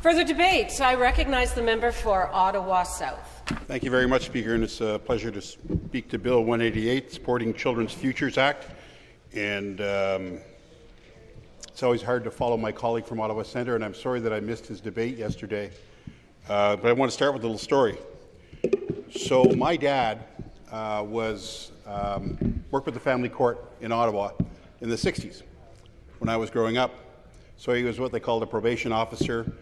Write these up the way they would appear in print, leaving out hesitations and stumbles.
Further debate. I recognize the member for Ottawa South. Thank you very much, Speaker, and it's a pleasure to speak to Bill 188, Supporting Children's Futures Act. And it's always hard to follow my colleague from Ottawa Centre, and I'm sorry that I missed his debate yesterday. But I want to start with a little story. So my dad worked with the family court in Ottawa in the 60s when I was growing up. So he was what they called a probation officer,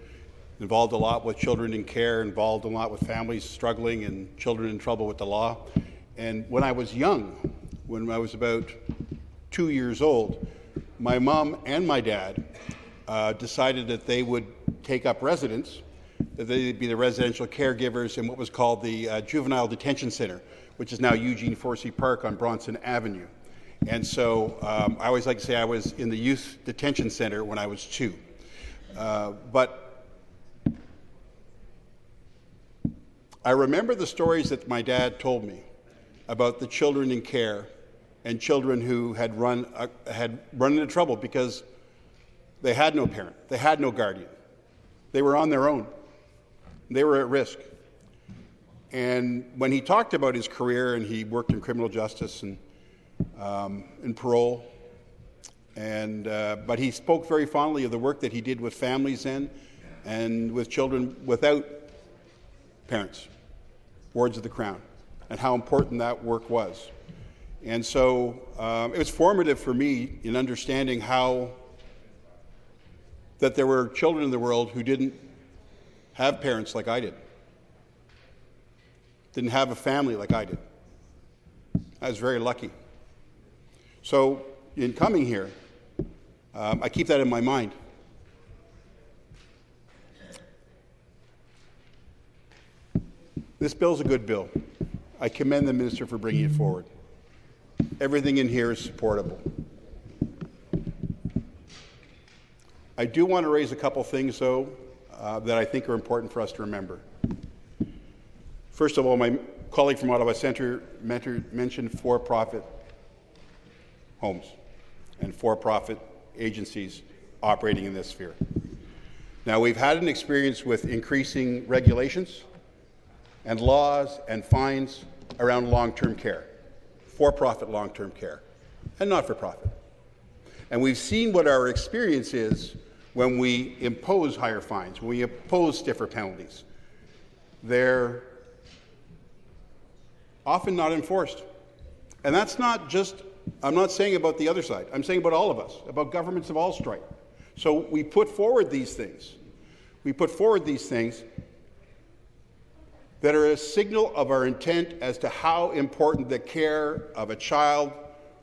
involved a lot with children in care, involved a lot with families struggling and children in trouble with the law. And when I was young, when I was about 2 years old, my mom and my dad decided that they would take up residence, that they'd be the residential caregivers in what was called the Juvenile Detention Centre, which is now Eugene Forsey Park on Bronson Avenue. And so I always like to say I was in the Youth Detention Centre when I was 2. But I remember the stories that my dad told me about the children in care and children who had run into trouble because they had no parent, they had no guardian. They were on their own. They were at risk. And when he talked about his career, and he worked in criminal justice and in parole, but he spoke very fondly of the work that he did with families then and with children without parents, wards of the Crown, and how important that work was. And so it was formative for me in understanding how that there were children in the world who didn't have parents like I did, didn't have a family like I did. I was very lucky. So in coming here, I keep that in my mind. This bill's a good bill. I commend the Minister for bringing it forward. Everything in here is supportable. I do want to raise a couple things, though, that I think are important for us to remember. First of all, my colleague from Ottawa Centre mentioned for-profit homes and for-profit agencies operating in this sphere. Now, we've had an experience with increasing regulations and laws and fines around long-term care, for-profit long-term care, and not-for-profit. And we've seen what our experience is when we impose higher fines, when we impose stiffer penalties. They're often not enforced. And that's not just, I'm not saying about the other side, I'm saying about all of us, about governments of all stripe. So we put forward these things. We put forward these things that are a signal of our intent as to how important the care of a child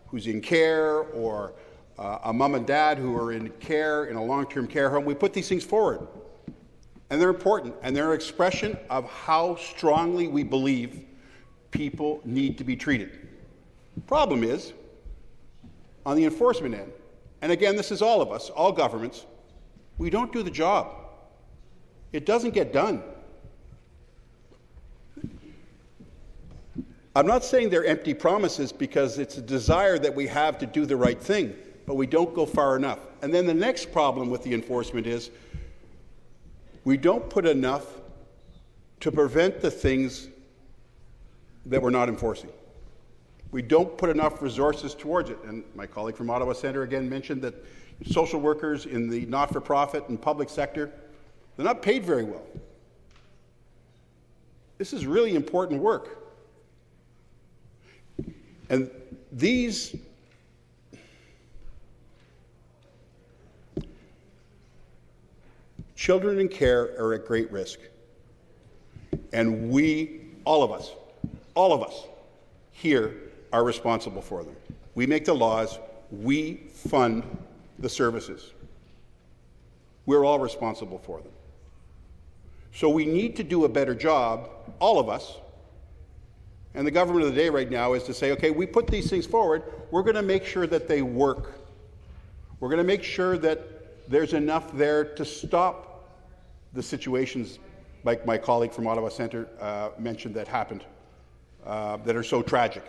who's in care or a mom and dad who are in care in a long-term care home. We put these things forward. And they're important. And they're an expression of how strongly we believe people need to be treated. Problem is, on the enforcement end, and again, this is all of us, all governments, we don't do the job. It doesn't get done. I'm not saying they're empty promises because it's a desire that we have to do the right thing, but we don't go far enough. And then the next problem with the enforcement is we don't put enough to prevent the things that we're not enforcing. We don't put enough resources towards it. And my colleague from Ottawa Centre again mentioned that social workers in the not-for-profit and public sector, they're not paid very well. This is really important work. And these children in care are at great risk. And we, all of us here are responsible for them. We make the laws, we fund the services. We're all responsible for them. So we need to do a better job, all of us. And the government of the day right now is to say, okay, we put these things forward, we're going to make sure that they work. We're going to make sure that there's enough there to stop the situations like my colleague from Ottawa Centre mentioned that happened, that are so tragic.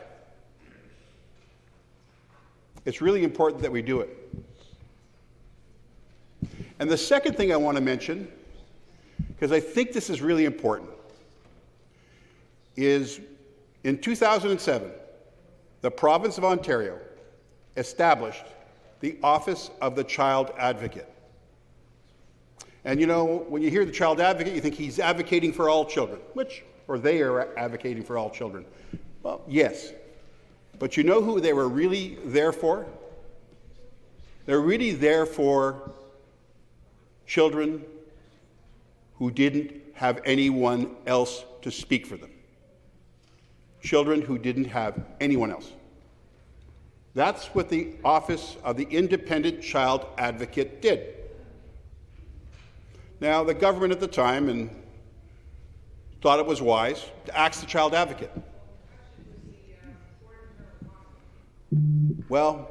It's really important that we do it. And the second thing I want to mention because I think this is really important, is in 2007, the province of Ontario established the Office of the Child Advocate. And you know, when you hear the child advocate, you think he's advocating for all children, or they are advocating for all children. Well, yes. But you know who they were really there for? They're really there for children who didn't have anyone else to speak for them. Children who didn't have anyone else. That's what the Office of the Independent Child Advocate did. Now, the government at the time thought it was wise to axe the child advocate. Well,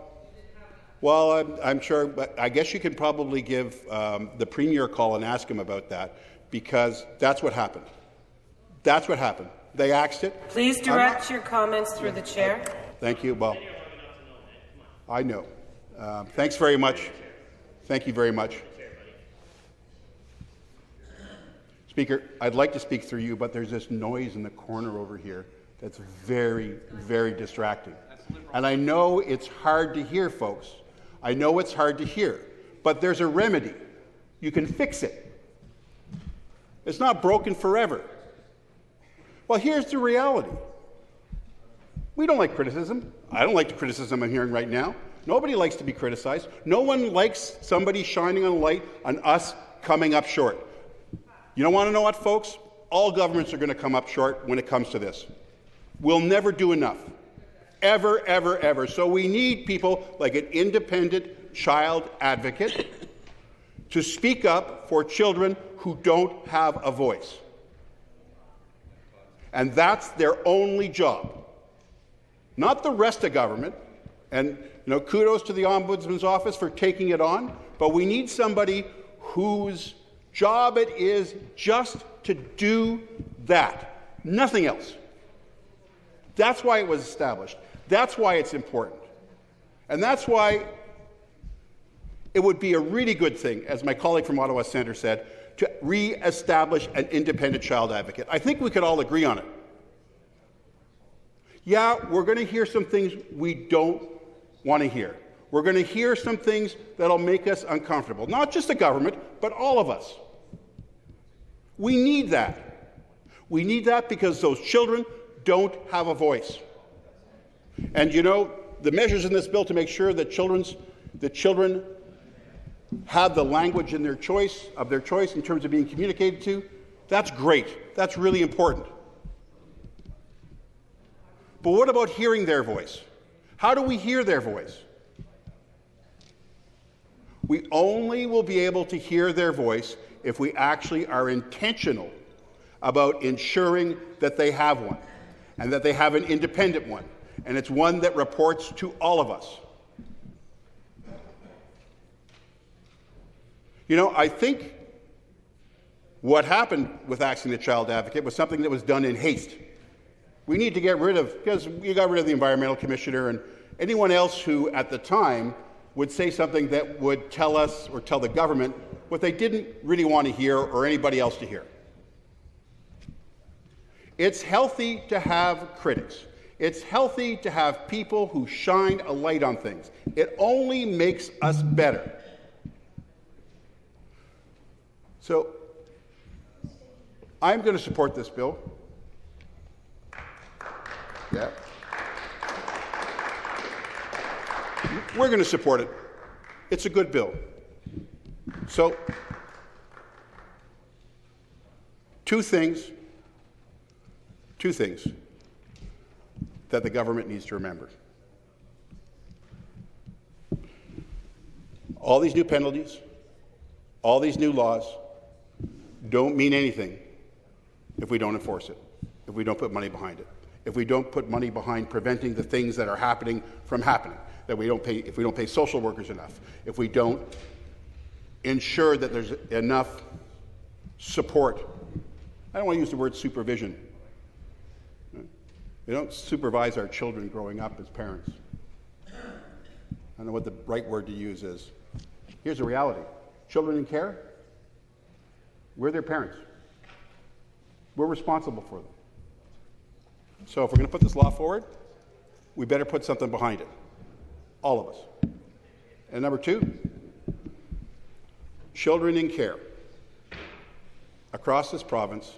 I'm sure, but I guess you can probably give the Premier a call and ask him about that, because that's what happened. That's what happened. They axed it. Please direct your comments through the chair. Thank you. Well, I know. Thanks very much. Thank you very much. Speaker, I'd like to speak through you, but there's this noise in the corner over here that's very, very distracting. And I know it's hard to hear, folks. I know it's hard to hear, but there's a remedy. You can fix it. It's not broken forever. Well, here's the reality. We don't like criticism. I don't like the criticism I'm hearing right now. Nobody likes to be criticized. No one likes somebody shining a light on us coming up short. You don't want to know what, folks? All governments are going to come up short when it comes to this. We'll never do enough. Ever, ever, ever. So we need people like an independent child advocate to speak up for children who don't have a voice. And that's their only job. Not the rest of government. And kudos to the Ombudsman's office for taking it on, but we need somebody whose job it is just to do that. Nothing else. That's why it was established. That's why it's important. And that's why it would be a really good thing, as my colleague from Ottawa Centre said, to re-establish an independent child advocate. I think we could all agree on it. Yeah, we're going to hear some things we don't want to hear. We're going to hear some things that'll make us uncomfortable. Not just the government, but all of us. We need that. We need that because those children don't have a voice. And the measures in this bill to make sure that children have the language in their choice in terms of being communicated to, that's great. That's really important. But what about hearing their voice? How do we hear their voice? We only will be able to hear their voice if we actually are intentional about ensuring that they have one, and that they have an independent one, and it's one that reports to all of us. I think what happened with axing the child advocate was something that was done in haste. We need to get rid of, because you got rid of the environmental commissioner and anyone else who at the time would say something that would tell us or tell the government what they didn't really want to hear or anybody else to hear. It's healthy to have critics. It's healthy to have people who shine a light on things. It only makes us better. So, I'm going to support this bill. Yeah. We're going to support it. It's a good bill. So, two things that the government needs to remember. All these new penalties, all these new laws don't mean anything if we don't enforce it, if we don't put money behind it, if we don't put money behind preventing the things that are happening from happening, if we don't pay social workers enough, if we don't ensure that there's enough support. I don't want to use the word supervision. We don't supervise our children growing up as parents. I don't know what the right word to use is. Here's the reality. Children in care, we're their parents. We're responsible for them. So if we're going to put this law forward, we better put something behind it. All of us. And number two, children in care across this province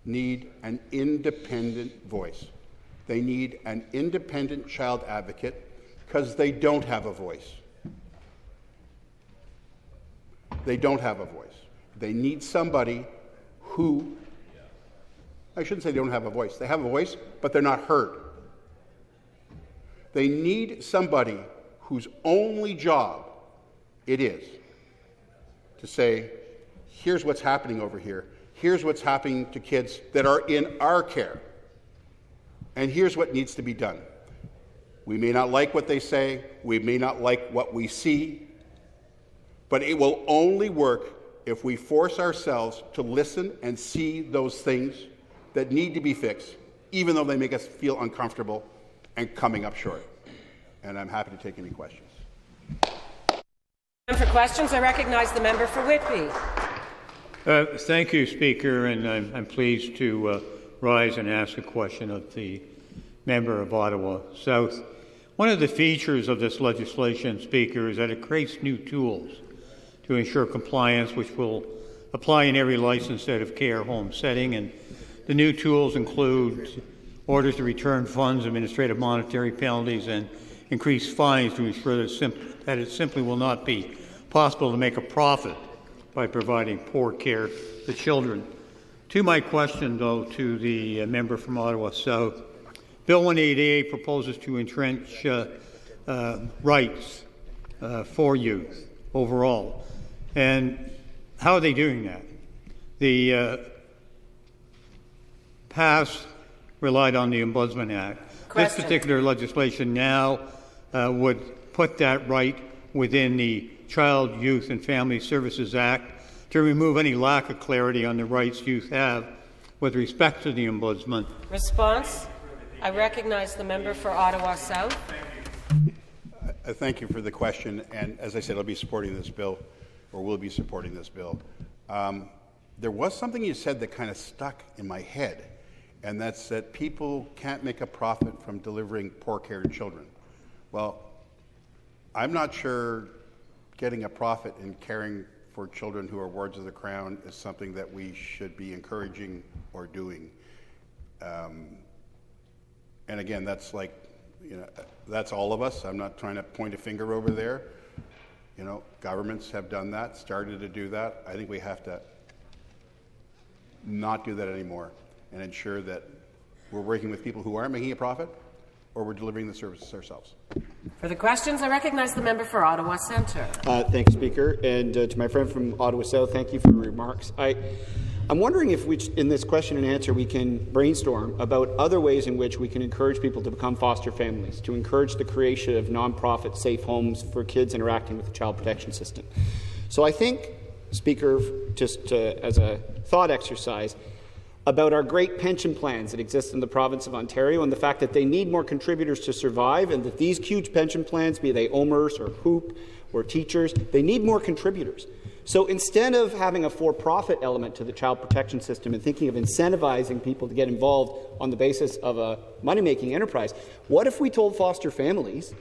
need an independent voice. They need an independent child advocate because they don't have a voice. They don't have a voice. They need somebody who, I shouldn't say they don't have a voice. They have a voice, but they're not heard. They need somebody whose only job it is to say, here's what's happening over here. Here's what's happening to kids that are in our care. And here's what needs to be done. We may not like what they say. We may not like what we see. But it will only work if we force ourselves to listen and see those things that need to be fixed, even though they make us feel uncomfortable and coming up short. And I'm happy to take any questions. For questions, I recognize the member for Whitby. Thank you, Speaker, and I'm pleased to rise and ask a question of the member of Ottawa South. One of the features of this legislation, Speaker, is that it creates new tools to ensure compliance, which will apply in every licensed out of care home setting. And the new tools include orders to return funds, administrative monetary penalties, and increased fines to ensure that it simply will not be possible to make a profit by providing poor care to children. To my question, though, to the member from Ottawa South, Bill 188 proposes to entrench rights for youth overall. And how are they doing that? The past relied on the Ombudsman Act. Question. This particular legislation now would put that right within the Child, Youth and Family Services Act to remove any lack of clarity on the rights youth have with respect to the Ombudsman. Response. I recognize the member for Ottawa South. Thank you for the question. And as I said, I'll be supporting this bill, or will be supporting this bill. There was something you said that kind of stuck in my head, and that's that people can't make a profit from delivering poor care to children. Well, I'm not sure getting a profit in caring for children who are wards of the Crown is something that we should be encouraging or doing. And again, that's like, that's all of us. I'm not trying to point a finger over there. Governments have done that, started to do that. I think we have to not do that anymore and ensure that we're working with people who aren't making a profit or we're delivering the services ourselves. For the questions, I recognize the member for Ottawa Centre. Thank you, Speaker. And to my friend from Ottawa South, thank you for your remarks. I'm wondering if in this question and answer we can brainstorm about other ways in which we can encourage people to become foster families, to encourage the creation of nonprofit safe homes for kids interacting with the child protection system. So I think, Speaker, just as a thought exercise, about our great pension plans that exist in the province of Ontario and the fact that they need more contributors to survive, and that these huge pension plans, be they OMERS or HOOP or teachers, they need more contributors. So instead of having a for-profit element to the child protection system and thinking of incentivizing people to get involved on the basis of a money-making enterprise, what if we told foster families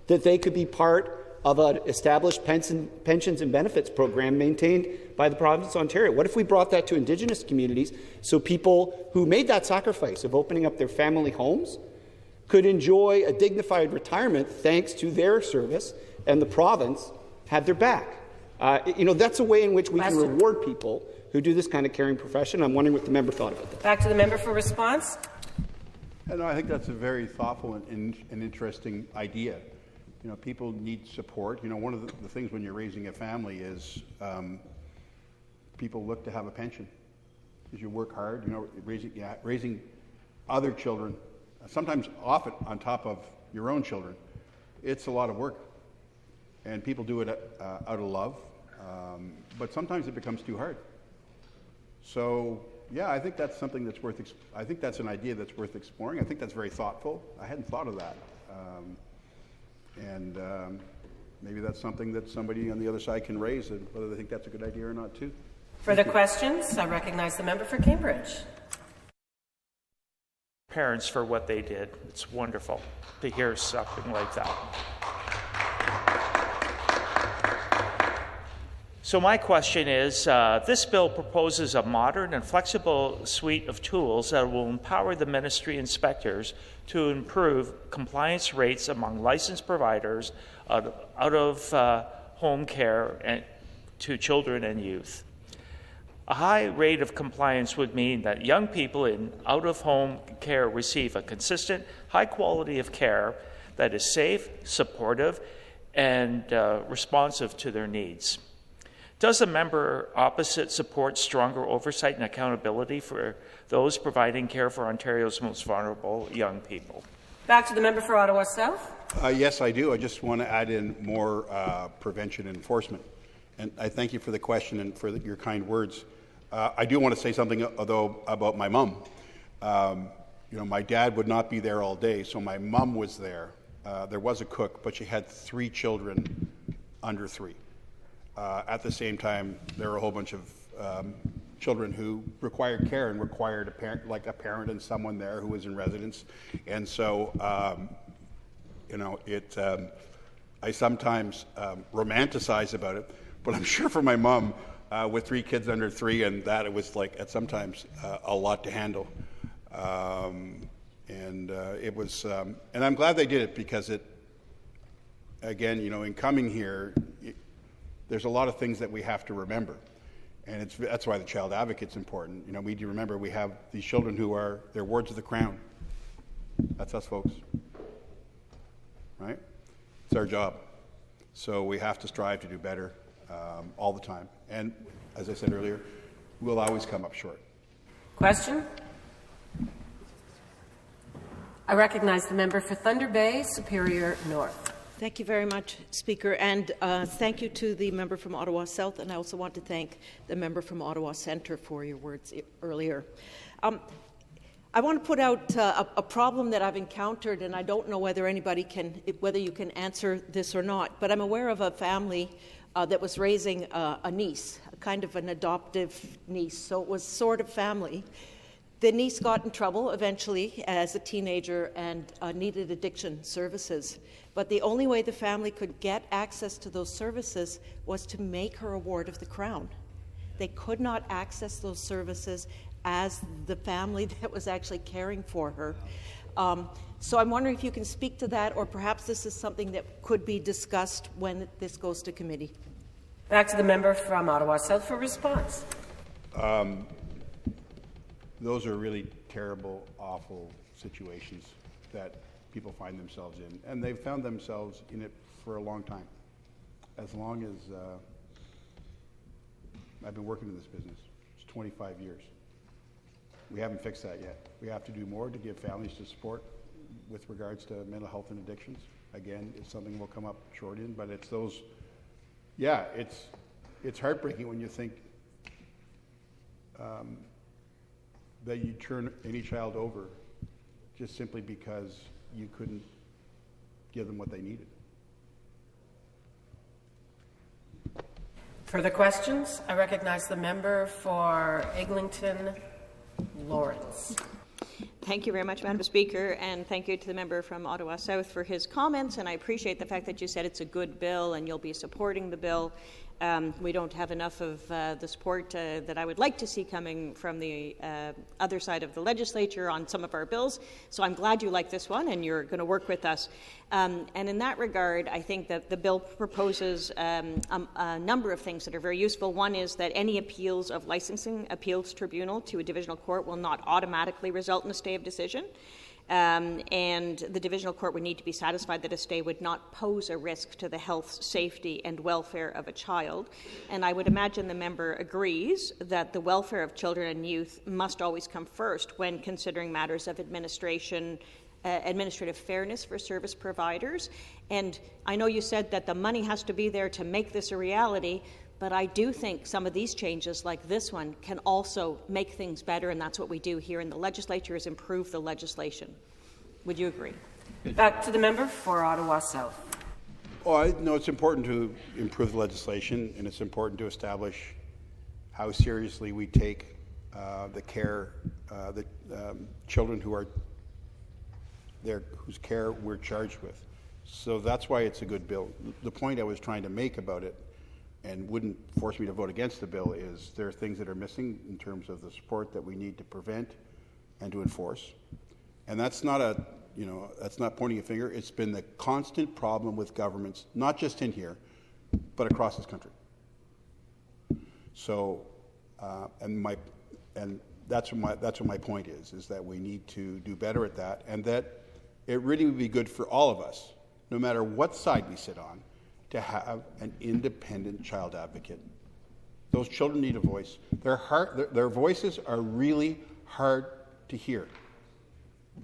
that they could be part of an established pensions and benefits program maintained by the province of Ontario? What if we brought that to Indigenous communities so people who made that sacrifice of opening up their family homes could enjoy a dignified retirement thanks to their service, and the province had their back? That's a way in which we can reward people who do this kind of caring profession. I'm wondering what the member thought about that. Back to the member for response. I think that's a very thoughtful and interesting idea. People need support. One of the things when you're raising a family is people look to have a pension because you work hard. Raising other children, sometimes often on top of your own children, it's a lot of work. And people do it out of love, but sometimes it becomes too hard. So, yeah, I think that's something that's I think that's an idea that's worth exploring. I think that's very thoughtful. I hadn't thought of that. Maybe that's something that somebody on the other side can raise, and whether they think that's a good idea or not, too. Further questions? I recognize the member for Cambridge. parents for what they did. It's wonderful to hear something like that. So my question is, this bill proposes a modern and flexible suite of tools that will empower the ministry inspectors to improve compliance rates among licensed providers out of home care and to children and youth. A high rate of compliance would mean that young people in out-of-home care receive a consistent, high quality of care that is safe, supportive, and responsive to their needs. Does the member opposite support stronger oversight and accountability for those providing care for Ontario's most vulnerable young people? Back to the member for Ottawa South. Yes, I do. I just want to add in more prevention and enforcement. And I thank you for the question and for your kind words. I do want to say something, though, about my mom. My dad would not be there all day, so my mom was there. There was a cook, but she had 3 children under 3. At the same time, there were a whole bunch of children who required care and required a parent and someone there who was in residence. And so, I sometimes romanticize about it, but I'm sure for my mom, with 3 kids under 3, and that it was at sometimes a lot to handle. It was, and I'm glad they did it because it, again, in coming here, there's a lot of things that we have to remember. And that's why the child advocate's important. We need to remember we have these children who are, they're wards of the crown. That's us folks, right? It's our job. So we have to strive to do better all the time. And as I said earlier, we'll always come up short. Question? I recognize the member for Thunder Bay, Superior North. Thank you very much, Speaker, and thank you to the member from Ottawa South, and I also want to thank the member from Ottawa Centre for your words earlier. I want to put out a problem that I've encountered, and I don't know whether whether you can answer this or not, but I'm aware of a family that was raising a niece, a kind of an adoptive niece, so it was sort of family. The niece got in trouble eventually as a teenager and needed addiction services. But the only way the family could get access to those services was to make her a ward of the Crown. They could not access those services as the family that was actually caring for her. So I'm wondering if you can speak to that, or perhaps this is something that could be discussed when this goes to committee. Back to the member from Ottawa South for response. Those are really terrible, awful situations that people find themselves in, and they've found themselves in it for a long time. As long as I've been working in this business, it's 25 years. We haven't fixed that yet. We have to do more to give families to support with regards to mental health and addictions. Again, it's something we'll come up short in, but it's those, it's heartbreaking when you think that you turn any child over just simply because you couldn't give them what they needed. Further questions? I recognize the member for Eglinton Lawrence. Thank you very much, Madam Speaker, and thank you to the member from Ottawa South for his comments, and I appreciate the fact that you said it's a good bill and you'll be supporting the bill. We don't have enough of the support that I would like to see coming from the other side of the legislature on some of our bills, so I'm glad you like this one and you're going to work with us. And in that regard, I think that the bill proposes a number of things that are very useful. One is that any appeals of licensing appeals tribunal to a divisional court will not automatically result in a stay of decision. And the divisional court would need to be satisfied that a stay would not pose a risk to the health, safety and welfare of a child. And I would imagine the member agrees that the welfare of children and youth must always come first when considering matters of administrative fairness for service providers. And I know you said that the money has to be there to make this a reality, but I do think some of these changes, like this one, can also make things better, and that's what we do here in the legislature, is improve the legislation. Would you agree? Back to the member for Ottawa South. Well, no, it's important to improve the legislation, and it's important to establish how seriously we take the care, the children who are whose care we're charged with. So that's why it's a good bill. The point I was trying to make about it, and wouldn't force me to vote against the bill, is there are things that are missing in terms of the support that we need to prevent and to enforce. And that's not that's not pointing a finger. It's been the constant problem with governments, not just in here, but across this country. So, and that's what my point is that we need to do better at that, and that it really would be good for all of us, no matter what side we sit on, to have an independent child advocate. Those children need a voice. Their voices are really hard to hear.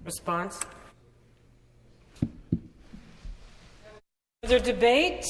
Response? Further debate?